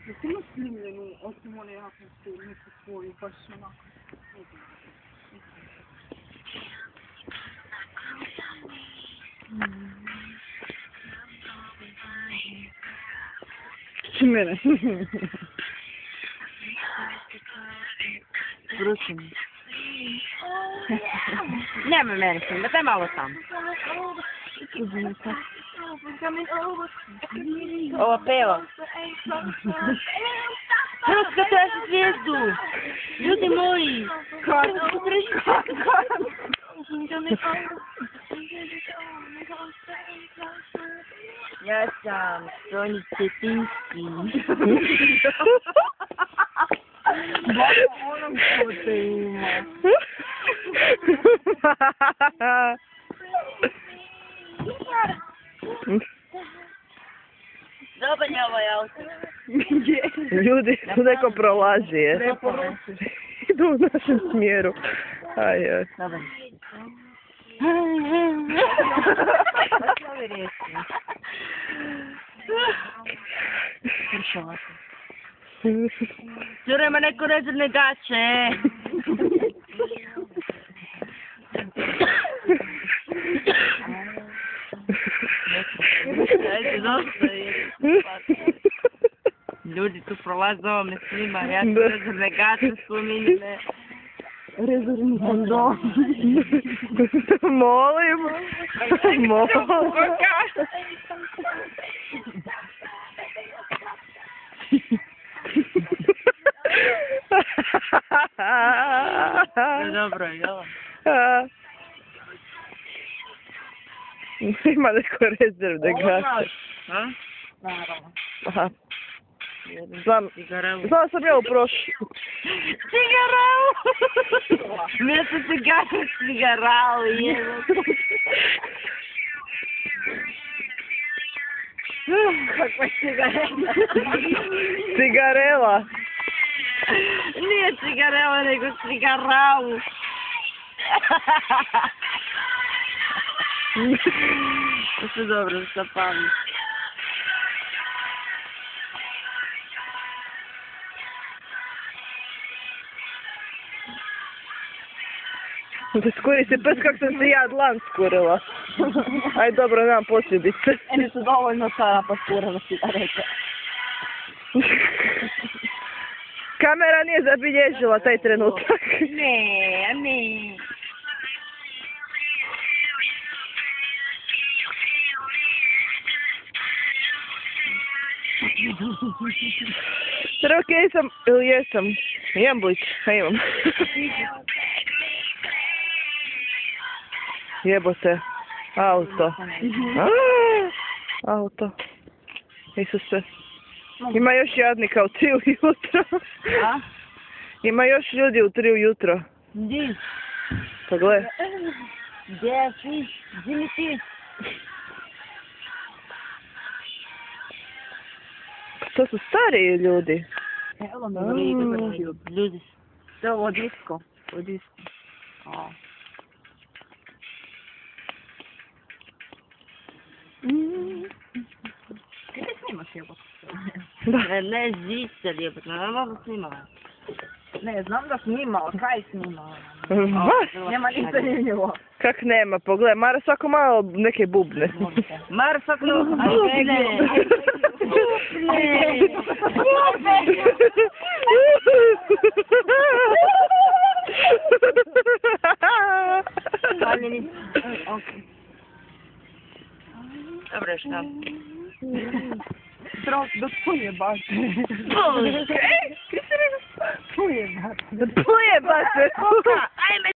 Jesi imaš snimljenu, osim one atmosfere, neku svoju, baš onako? Či mene? Vrućim. Nemoj mene snima, daj malo tam. Ovo peva. Hrvatska traži zvijezdu. Ljudi moji. Ja sam Sonja Cetinski. Baš onom ko te ima. Dobar je ovaj auto. Ljudi, tu neko prolazi, je. Idu u našem smjeru. Aj. Dobar. Pršava se. Cure, ima neko rezervne gaće. Ajde, dosta je. Ljudi tu prolaze, ovo me snima, ja ću rezervne gaće spominjene. Rezervni kondom. Molim. Dobro, jel? Ima neko rezervne gaće. Naravno. Aha. Znam sam ja u prošlu. Cigarau! Mjesto cigaru, cigarau, jevo. Kakva je cigarela? Cigarela. Nije cigarela, nego cigarau. To se dobro zapamli. Da skuri se pes kak sam se ja dlan skurila. Aj dobro, nemam posljedice. Eni su dovoljno sada pa skurila cigarete. Kamera nije zabilježila taj trenutak. Ne. Jer okej sam, ili jesam. Imam blić, a imam. Jebote. Auto. Auto. Isuse. Ima još jadnika u 3 ujutro. A? Ima još ljudi u 3 ujutro. Gdje? Pa gle. Gdje si? Gdje mi ti? To su stariji ljudi. Evo me Ljudi. To je ovo disko. Kaj ti snimaš jebote? Ne zicer jebote, normalno snimala. Ne, znam da snimao, kaj snimao? Vas? Nema ništa zanimljivo. Kak nema, pogledaj, Mara svako malo neke bubne. Mara svako bubne. Dobro, šta? Do tvoje baze. Tvoje Tvoje baze. Tvoje baze. Ajme.